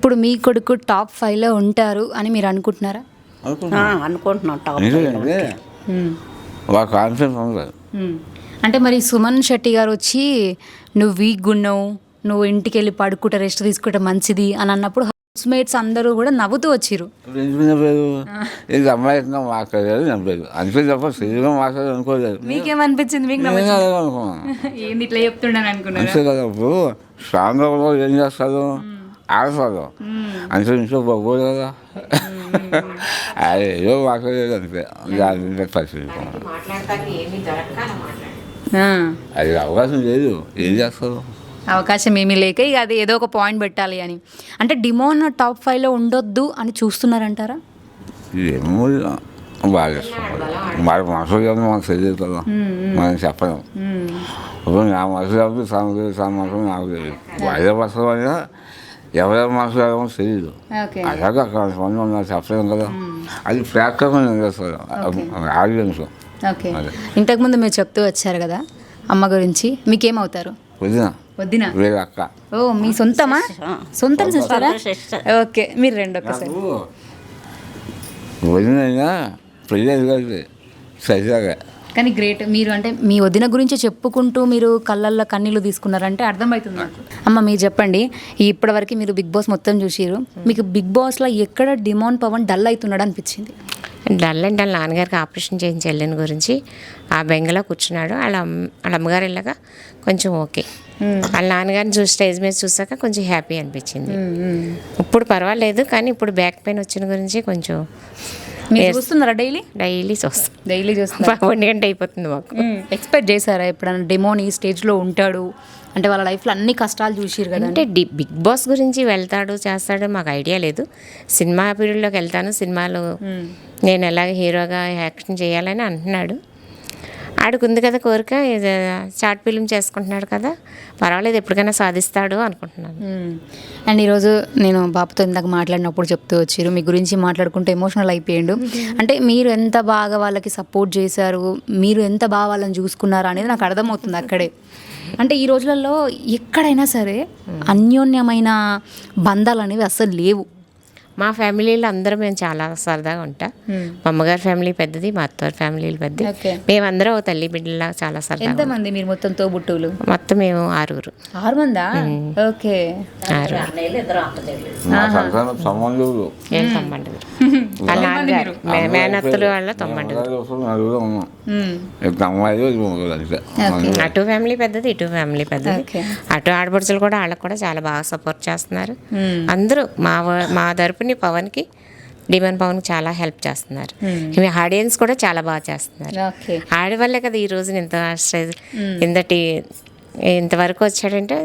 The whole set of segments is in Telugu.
ఇప్పుడు మీ కొడుకు టాప్ 5లో ఉంటారు అని మీరు అనుకుంటున్నారా? అనుకుంటున్నాం టాప్ వాళ్ళ కాన్ఫిడెన్స్ ఉంది. అంటే మరి సుమన్ శెట్టి గారు వచ్చి నువ్వు వీక్గా ఉన్నావు, నువ్వు ఇంటికి వెళ్ళి పడుకుంటే రెస్ట్ తీసుకుంటే మంచిది అని అన్నప్పుడు హౌస్ మేట్స్ అందరూ కూడా నవ్వుతూ వచ్చిర్రు. ఇది అమ్మాయి మాట్లాడలేదు నమ్మలేదు అంతే తప్ప శరీరం మాట్లాడదు అనుకోలేదు. మీకేమనిపించింది? మీకు అనుకున్నాను ఏంది ఇట్లా చెప్తుండని అనుకున్నాను. అంతే కదా. ఇప్పుడు స్ట్రాంగ్గా ఏం చేస్తారు, ఆడతారు అంతే. ఇంట్లో బాగోదు కదా, అది ఏదో మాట్లాడలేదు అంతే. దాని పరిస్థితి అది అవకాశం లేదు, ఏం చేస్తారు? అవకాశం ఏమీ లేక ఇక అది ఏదో ఒక పాయింట్ పెట్టాలి అని. అంటే డిమోన్ టాప్ 5లో ఉండొద్దు అని చూస్తున్నారంటారా? ఏమో బాగా చేస్తున్నారు. మరి మనసులో ఏమో మనకు తెలియదు కదా, మనం చెప్పలేము. ఇప్పుడు నా మనసులో తన మనసులో నాకు తెలియదు. వాళ్ళ మనసులో అయినా ఎవరెవరి మనసులో ఏమో తెలియదు. అలాగే అక్కడ మంది ఉన్నారు చెప్పలేము కదా. అది ప్రేక్షకులు ఏం చేస్తారు, ఆడియన్స్. ఓకే, ఇంతకుముందు మీరు చెప్తూ వచ్చారు కదా అమ్మ గురించి. మీకేమవుతారు? వదిన, వేరే అక్క. ఓ, మీ సొంతమా? సొంతం సిస్టరా? ఓకే, మీరు రెండు ఒక్కసారి. వదిన అయినా పెళ్ళి కాదు సరిగా. కానీ గ్రేట్ మీరు. అంటే మీ వదిన గురించి చెప్పుకుంటూ మీరు కళ్ళల్లో కన్నీళ్ళు తీసుకున్నారంటే అర్థమవుతుంది నాకు. అమ్మ మీరు చెప్పండి, ఇప్పటివరకు మీరు బిగ్ బాస్ మొత్తం చూసిరు, మీకు బిగ్ బాస్లో ఎక్కడ డిమోన్ పవన్ డల్ అవుతున్నాడు అనిపించింది? డల్ అంటే వాళ్ళ నాన్నగారికి ఆపరేషన్ చేయించి వెళ్ళిన గురించి ఆ బెంగలో కూర్చున్నాడు. వాళ్ళ అమ్మగారు వెళ్ళాక కొంచెం ఓకే. వాళ్ళ నాన్నగారిని చూసి స్టేజ్ మీద చూసాక కొంచెం హ్యాపీ అనిపించింది. ఇప్పుడు పర్వాలేదు, కానీ ఇప్పుడు బ్యాక్ పెయిన్ వచ్చిన గురించి కొంచెం చూస్తున్నారా? డైలీ చూస్తున్నా. 1 గంట అయిపోతుంది మాకు. ఎక్స్పెక్ట్ చేశారా ఎప్పుడైనా డిమోన్ ఈ స్టేజ్లో ఉంటాడు అంటే? వాళ్ళ లైఫ్లో అన్ని కష్టాలు చూసిరు కదా. అంటే బిగ్ బాస్ గురించి వెళ్తాడు చేస్తాడు మాకు ఐడియా లేదు. సినిమా పీరియడ్లోకి వెళ్తాను, సినిమాలో నేను ఎలాగ హీరోగా యాక్షన్ చేయాలని అంటున్నాడు. ఆడికి ఉంది కదా కోరిక, షార్ట్ ఫిల్మ్ చేసుకుంటున్నాడు కదా, పర్వాలేదు ఎప్పటికైనా సాధిస్తాడు అనుకుంటున్నాను. అండ్ ఈరోజు నేను బాబుతో ఇందాక మాట్లాడినప్పుడు చెప్తూ వచ్చారు, మీ గురించి మాట్లాడుకుంటూ ఎమోషనల్ అయిపోయాడు. అంటే మీరు ఎంత బాగా వాళ్ళకి సపోర్ట్ చేశారు, మీరు ఎంత బాగా వాళ్ళని చూసుకున్నారు అనేది నాకు అర్థమవుతుంది అక్కడే. అంటే ఈ రోజులలో ఎక్కడైనా సరే అన్యోన్యమైన బంధాలు అనేవి అస్సలు లేవు. మా ఫ్యామిలీలో అందరం మేము చాలా సరదాగా ఉంటాం. మా అమ్మగారి ఫ్యామిలీ పెద్దది, మా అత్తగారి ఫ్యామిలీ పెద్దది. మేమందరం ఓ తల్లి బిడ్డలా చాలా సరదా. ఎంతమంది మీరు మొత్తం తోబుట్టువులు? మొత్తం మేము 6. 6 మందా? ఓకే, 6. మేనత్తలు వాళ్ళ 9. అటు ఫ్యామిలీ పెద్దది, ఇటు ఫ్యామిలీ పెద్దది. అటు ఆడపడుచులు కూడా వాళ్ళకి కూడా చాలా బాగా సపోర్ట్ చేస్తున్నారు. అందరూ మా తరపుని పవన్కి, డిమోన్ పవన్కి చాలా హెల్ప్ చేస్తున్నారు. ఆడియన్స్ కూడా చాలా బాగా చేస్తున్నారు. ఆడవాళ్ళే కదా ఈ రోజున ఇంతవరకు వచ్చాడంటే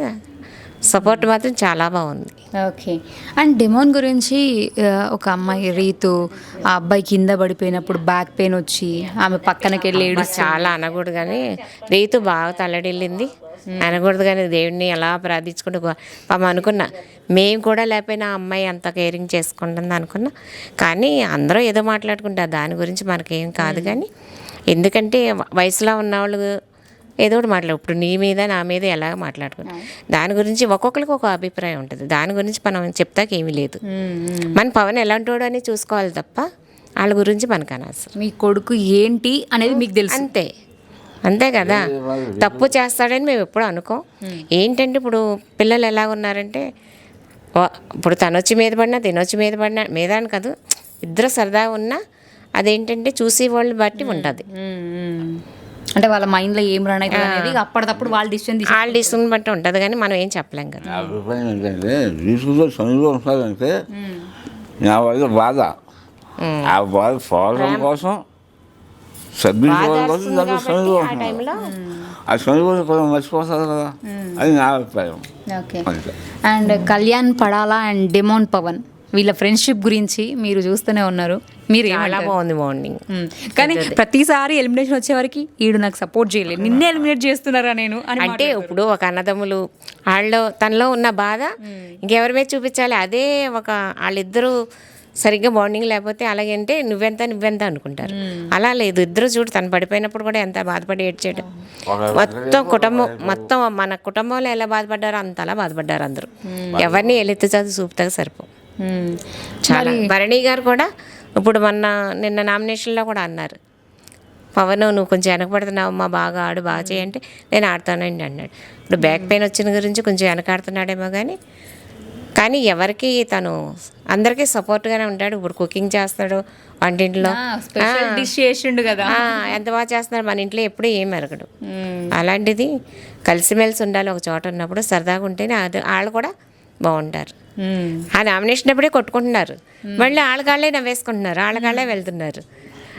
సపోర్ట్ మాత్రం చాలా బాగుంది. ఓకే. అండ్ డిమోన్ గురించి ఒక అమ్మాయి రీతు, ఆ అబ్బాయి కింద పడిపోయినప్పుడు బ్యాక్ పెయిన్ వచ్చి ఆమె పక్కనకి వెళ్ళి చాలా అనకూడదు, కానీ రీతు బాగా తల్లడిల్లింది. అనకూడదు కానీ దేవుడిని ఎలా ప్రార్థించుకుంటూ పాపం అనుకున్నా. మేము కూడా లేకపోయినా ఆ అమ్మాయి అంత కేరింగ్ చేసుకుంటుంది అనుకున్నా. కానీ అందరూ ఏదో మాట్లాడుకుంటారు, దాని గురించి మనకేం కాదు. కానీ ఎందుకంటే వయసులో ఉన్నవాళ్ళు ఏదో ఒకటి మాట్లాడు. ఇప్పుడు నీ మీద నా మీద ఎలా మాట్లాడుకుంటాం, దాని గురించి ఒక్కొక్కరికి ఒక అభిప్రాయం ఉంటుంది. దాని గురించి మనం చెప్తాక ఏమీ లేదు. మన పవన్ ఎలాంటోడు అని చూసుకోవాలి తప్ప వాళ్ళ గురించి మనకు అనవసరం. మీ కొడుకు ఏంటి అనేది మీకు తెలుసు, అంతే కదా. తప్పు చేస్తాడని మేము ఎప్పుడు అనుకోం. ఏంటంటే ఇప్పుడు పిల్లలు ఎలా ఉన్నారంటే, ఇప్పుడు తనొచ్చి మీద పడినా తినొచ్చి మీద పడినా మీద అని కాదు, ఇద్దరు సరదాగా ఉన్నా అదేంటంటే చూసే వాళ్ళు బట్టి ఉంటుంది. అంటే వాళ్ళ మైండ్లో ఏం రన్ అవుతుంది అనేది అప్పటికప్పుడు వాళ్ళ డిసిషన్ బట్టి ఉంటుంది. కానీ మనం ఏం చెప్పలేం కదా. ఏంటంటే చదువులో ఉంటారంటే నా వల్ల బాధ, ఆ బాధ పోవడం కోసం మర్చిపోతారు కదా, అది నా అభిప్రాయం. And Kalyan Padala and demon Pawan వీళ్ళ ఫ్రెండ్షిప్ గురించి మీరు చూస్తూనే ఉన్నారు. మీరు చాలా బాగుంది బాండింగ్. కానీ ప్రతిసారి ఎలిమినేషన్ వచ్చేవారికి ఈడు నాకు సపోర్ట్ చేయలేదు, నిన్నే ఎలిమినేట్ చేస్తున్నారా నేను అంటే ఇప్పుడు ఒక అన్నదమ్ములు తనలో ఉన్న బాధ ఇంకెవరి మీద చూపించాలి. అదే వాళ్ళిద్దరూ సరిగ్గా బాండింగ్ లేకపోతే అలాగంటే నువ్వెంత అనుకుంటారు. అలా లేదు, ఇద్దరు చూడు తను పడిపోయినప్పుడు కూడా ఎంత బాధపడి ఏడ్చాడు. మొత్తం మన కుటుంబంలో ఎలా బాధపడ్డారో అంతలా బాధపడ్డారు అందరూ. ఎవరిని ఎలెత్తి చదువు చూపుతా సరిపో. చాలా. భరణి గారు కూడా ఇప్పుడు నిన్న నామినేషన్లో కూడా అన్నారు, పవన్ నువ్వు కొంచెం వెనకపడుతున్నావు అమ్మా, బాగా ఆడు, బాగా చేయంటే నేను ఆడతానండి అన్నాడు. ఇప్పుడు బ్యాక్ పెయిన్ వచ్చిన గురించి కొంచెం వెనకాడుతున్నాడేమో కానీ ఎవరికి తను అందరికీ సపోర్ట్గానే ఉంటాడు. ఇప్పుడు కుకింగ్ చేస్తాడు వంటింట్లో, డిష్ చేసిండు కదా, ఎంత బాగా చేస్తున్నాడు. మన ఇంట్లో ఎప్పుడు ఏం ఎరగడు. అలాంటిది కలిసిమెలిసి ఉండాలి, ఒక చోట ఉన్నప్పుడు సరదాగా ఉంటేనే వాళ్ళు కూడా బాగుంటారు. ఆ నామినేషన్ అప్పుడే కొట్టుకుంటున్నారు, మళ్ళీ వాళ్ళకాళ్ళే నవ్వేసుకుంటున్నారు, వాళ్ళకాళ్ళే వెళ్తున్నారు.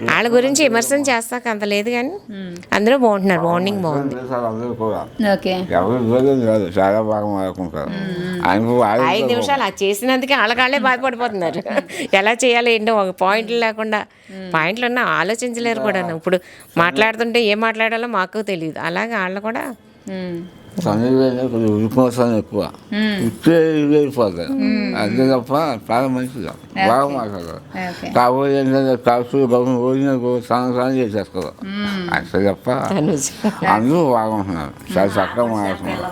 వాళ్ళ గురించి విమర్శన చేస్తాక అంత లేదు కానీ అందరూ బాగుంటున్నారు. బాండింగ్ బాగుంది. అందరూ కూడా ఓకే. ఎవరు ఇబ్బంది కాదు, చాలా బాగా మాట్లాడుకుంటారు. ఆయనకు 5 నిమిషాలు అది చేసినందుకే వాళ్ళకాళ్ళే బాధపడిపోతున్నారు. ఎలా చేయాలి ఏంటో ఒక పాయింట్లు లేకుండా, పాయింట్లు ఉన్నా ఆలోచించలేరు కూడా. ఇప్పుడు మాట్లాడుతుంటే ఏం మాట్లాడాలో మాకు తెలియదు. అలాగే వాళ్ళు కూడా సంజయ్ కొంచెం ఉరిపోతాను ఎక్కువ, ఇచ్చే వెళ్ళిపోతారు అంతే తప్ప చాలా మంచిది, బాగా మాట్లాడతారు. కాబోయే ఏంటంటే ఖర్చు గౌరవం రోజున స్నానం చేసేస్తారు అంతే తప్ప అందరూ బాగుంటున్నారు, చాలా చక్కగా మాట్లాడుతున్నారు.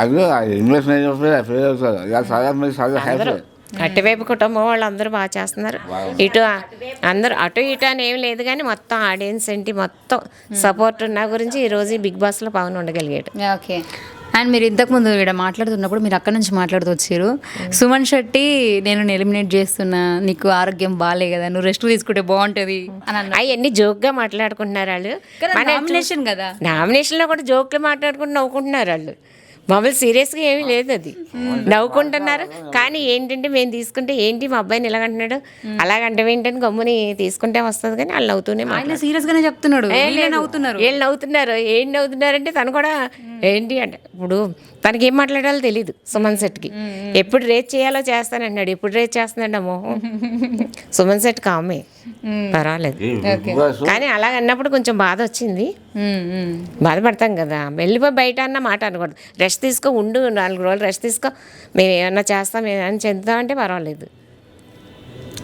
అదే ఇన్వెస్ట్ అయినప్పుడే ఫెయిల్ అవుతారు, ఇలా చాలా మంది చాలా హ్యాపీ. అటువైపు కుటుంబం వాళ్ళు అందరూ బాగా చేస్తున్నారు. ఇటు అందరూ అటు ఇటు అని ఏం లేదు కానీ మొత్తం ఆడియన్స్ ఏంటి మొత్తం సపోర్ట్ ఉన్న గురించి ఈరోజు బిగ్ బాస్లో పవన్ ఉండగలిగాడు. ఓకే. అండ్ మీరు ఇంతకుముందు ఇక్కడ మాట్లాడుతున్నప్పుడు మీరు అక్కడ నుంచి మాట్లాడుతూ వచ్చారు, సుమన్ శెట్టి నేను ఎలిమినేట్ చేస్తున్నా, నీకు ఆరోగ్యం బాగాలే కదా, నువ్వు రెస్ట్ తీసుకుంటే బాగుంటుంది అని అన్నారు. అవన్నీ జోక్గా మాట్లాడుకుంటున్నారు వాళ్ళు. నామినేషన్ కదా, నామినేషన్లో కూడా జోక్గా మాట్లాడుకుంటూ నవ్వుకుంటున్నారు వాళ్ళు. మామూలు సీరియస్గా ఏమీ లేదు, అది నవ్వుకుంటున్నారు. కానీ ఏంటంటే మేము తీసుకుంటే ఏంటి మా అబ్బాయిని ఇలాగంటున్నాడు, అలాగంటే ఏంటని గమ్ముని తీసుకుంటే వస్తుంది కానీ వాళ్ళు నవ్వుతూనే సీరియస్ గానే చెప్తున్నాడు. వీళ్ళు నవ్వుతున్నారు. ఏం నవ్వుతున్నారంటే తను కూడా ఏంటి అంటే ఇప్పుడు తనకి ఏం మాట్లాడాలో తెలీదు సుమన్ శెట్టికి. ఎప్పుడు రేట్ చేయాలో చేస్తానన్నాడు, ఎప్పుడు రేట్ చేస్తున్నాడమ్మో. సుమన్ శెట్టి కామే పర్వాలేదు కానీ అలాగన్నప్పుడు కొంచెం బాధ వచ్చింది. బాధపడతాం కదా, వెళ్ళిపోయి బయట అన్న మాట అనకూడదు. రెస్ట్ తీసుకో, ఉండు 4 రోజులు రెస్ట్ తీసుకో, మేము ఏమన్నా చేస్తాం, మేము ఏమైనా చెందుతామంటే పర్వాలేదు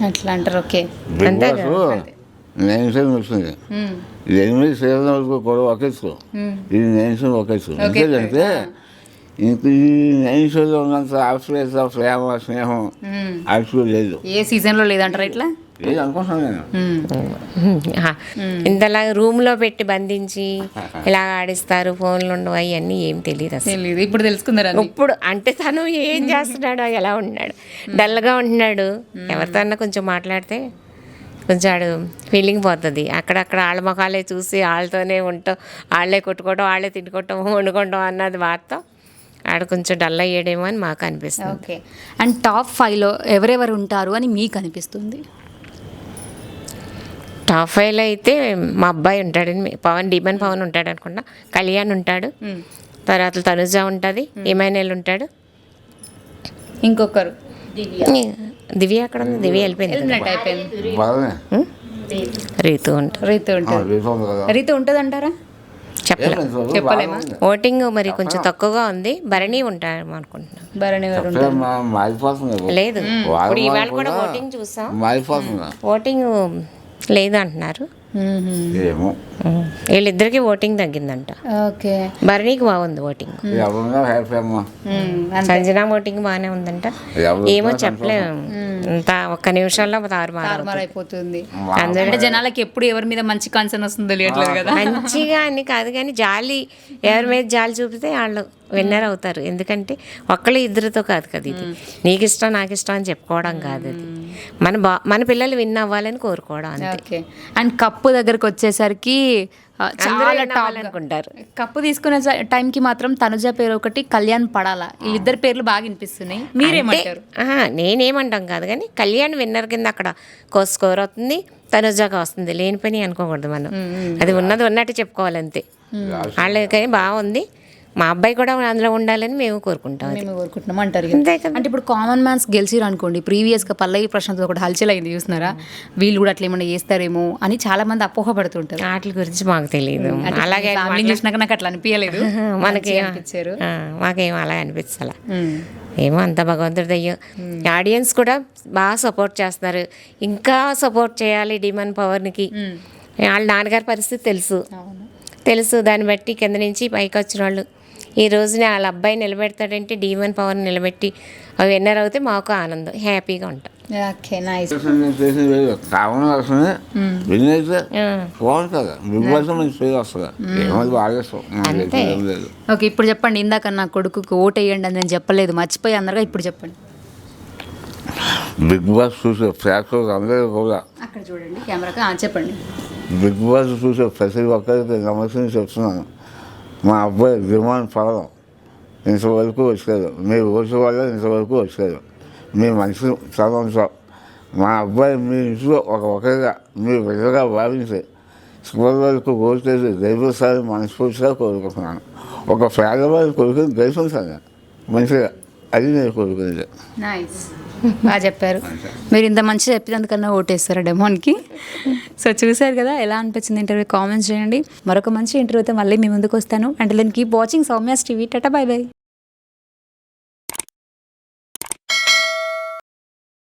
అట్లా అంటారు. ఓకే. అంతే నేను వస్తుంది 8 సీజన్ వరకు కూడా ఒకేసుకో, ఇది 9 ఒకేసుకో. ఎందుకంటే ఇంక ఈ 9 ఉన్నంత ఆశ్రయ ప్రేమ స్నేహం ఆశ్రయం లేదు, ఏ సీజన్లో లేదంటారా ఇట్లా లేదు అనుకుంటున్నాను నేను. ఇంతలాగా రూమ్లో పెట్టి బంధించి ఇలా ఆడిస్తారు, ఫోన్లు ఉండవు, అవన్నీ ఏం తెలియదు అసలు. ఇప్పుడు తెలుసుకున్నారా? ఇప్పుడు అంటే తను ఏం చేస్తున్నాడు, ఎలా ఉన్నాడు, డల్గా ఉంటున్నాడు. ఎవరితో కొంచెం మాట్లాడితే కొంచెం ఆడు ఫీలింగ్ పోతుంది. అక్కడక్కడ వాళ్ళ ముఖాలే చూసి వాళ్ళతోనే ఉంటాం, వాళ్ళే కొట్టుకోవడం, వాళ్ళే తిట్టుకోవటం, వండుకోవటం అన్నది వార్త. ఆడ కొంచెం డల్ అయ్యాడేమో అని మాకు అనిపిస్తుంది. ఓకే. అండ్ టాప్ 5లో ఎవరెవరు ఉంటారు అని మీకు అనిపిస్తుంది? టాప్ 5లో అయితే మా అబ్బాయి ఉంటాడని, డీమన్ పవన్ ఉంటాడు అనుకున్నా, కళ్యాణ్ ఉంటాడు, తర్వాత తనుజ ఉంటుంది, ఇమాన్యుయల్ ఉంటాడు, ఇంకొకరు దివ్య అక్కడ ఉంది, దివ్య వెళ్ళిపోయింది, రీతు ఉంటుంది. రీతు ఉంటుంది అంటారా? చెప్పలేమా, ఓటింగ్ మరి కొంచెం తక్కువగా ఉంది. భరణి ఉంటారు అనుకుంటున్నాను. లేదు ఇప్పుడు ఇవాళ కూడా ఓటింగ్ చూసాం, ఓటింగ్ లేదు అంటున్నారు. వీళ్ళిద్దరికి ఓటింగ్ తగ్గిందంట. ఓకే. భరణికి బాగుంది ఓటింగ్, సంజన ఓటింగ్ బాగానే ఉందంట. ఏమో చెప్పలేము, ఇంత ఒక్క నిమిషంలో అయిపోతుంది. అంటే జనాలకి ఎప్పుడు ఎవరి మీద మంచి కన్సర్న్ వస్తుందో తెలియట్లేదు కదా. మంచిగా అని కాదు కానీ జాలి, ఎవరి మీద జాలి చూపితే వాళ్ళు విన్నర్ అవుతారు. ఎందుకంటే ఒక్కళ్ళు ఇద్దరితో కాదు కదా ఇది, నీకు ఇష్టం నాకు ఇష్టం అని చెప్పుకోవడం కాదు, అది మన పిల్లలు విన్ అవ్వాలని కోరుకోవడం అంతే. అండ్ కప్పు దగ్గరకు వచ్చేసరికి చాలా టాప్ అనుకుంటారు. కప్పు తీసుకునే టైంకి మాత్రం తనుజ పేరు ఒకటి, కళ్యాణ్ పడాలా, వీళ్ళిద్దరు పేర్లు బాగా వినిపిస్తున్నాయి. మీరేమంటారు? నేనేమంటాం కాదు కానీ కళ్యాణ్ విన్నర్ కింద అక్కడ స్కోర్ అవుతుంది, తనుజాగా వస్తుంది. లేని పని అనుకోకూడదు మనం, అది ఉన్నది ఉన్నట్టు చెప్పుకోవాలి అంతే. వాళ్ళకి బాగుంది, మా అబ్బాయి కూడా అందులో ఉండాలని మేము కోరుకుంటాం అంటారు. అంటే ఇప్పుడు కామన్ మ్యాన్స్ గెలిచిరు అనుకోండి, ప్రీవియస్గా పల్లవి ప్రశాంత్ ఒకటి హల్చల్ అయింది చూస్తున్నారా, వీళ్ళు కూడా అట్లా ఏమన్నా చేస్తారేమో అని చాలా మంది అపోహపడుతుంటారు. వాటి గురించి మాకు తెలియదు, అలాగే చూసినాక నాకు అట్లా అనిపించలేదు, మనకి అనిపించారు, మాకేమో అలా అనిపించాల. ఏమో అంత భగవంతుడి దయ్యం. ఆడియన్స్ కూడా బాగా సపోర్ట్ చేస్తున్నారు, ఇంకా సపోర్ట్ చేయాలి డీమన్ పవర్కి. వాళ్ళ నాన్నగారి పరిస్థితి తెలుసు, దాన్ని బట్టి కింద నుంచి పైకి వచ్చిన వాళ్ళు ఈ రోజున వాళ్ళ అబ్బాయి నిలబెడతాడంటే డీమన్ పవర్ నిలబెట్టి అవి విన్నర్ అవుతే మాకు ఆనందం, హ్యాపీగా ఉంటాం. Okay nice. నేను చేసిన వేరు కావడం వస్తుంది విన్ అయితే బాగుంటుంది. బిగ్ బాస్ మంచి పేరు వస్తుంది. ఏమది బాగా ఇష్టం అంతే. ఏం లేదు. ఓకే ఇప్పుడు చెప్పండి, ఇందాక నా కొడుకుకి ఓటు వేయండి అని నేను చెప్పలేదు, మర్చిపోయి అందరుగా ఇప్పుడు చెప్పండి. బిగ్ బాస్ చూసే ప్రేక్షకులు అందరూ కూడా అక్కడ చూడండి కెమెరాకి చెప్పండి. బిగ్ బాస్ చూసే ప్రతి ఒక్కరికి నమస్తే చెప్తున్నాను. మా అబ్బాయి డిమాండ్ పడడం ఇంతవరకు వచ్చారు. మీ ఓటు వల్ల ఇంతవరకు వచ్చారు. మీ మనసు చదవంతో మా అబ్బాయి మీ ఇంట్లో ఒకరిగా మీ బిడ్డగా భావించి చివరి వరకు ఓటేసి గెలిపిస్తారని మనస్ఫూర్తిగా కోరుకుంటున్నాను. ఒక పేదవారి కొడుకుని గెలిపించాను మంచిగా, అది నేను కోరుకునేది. నైస్, బాగా చెప్పారు. మీరు ఇంత మంచిగా చెప్పినందుకన్నా ఓటేస్తారా డెమోన్కి? సో చూసారు కదా, ఎలా అనిపించింది ఇంటర్వ్యూ కామెంట్స్ చేయండి. మరొక మంచి ఇంటర్వ్యూతో మళ్ళీ మీ ముందుకు వస్తాను. And then keep watching Soumya's TV. Tata, bye by.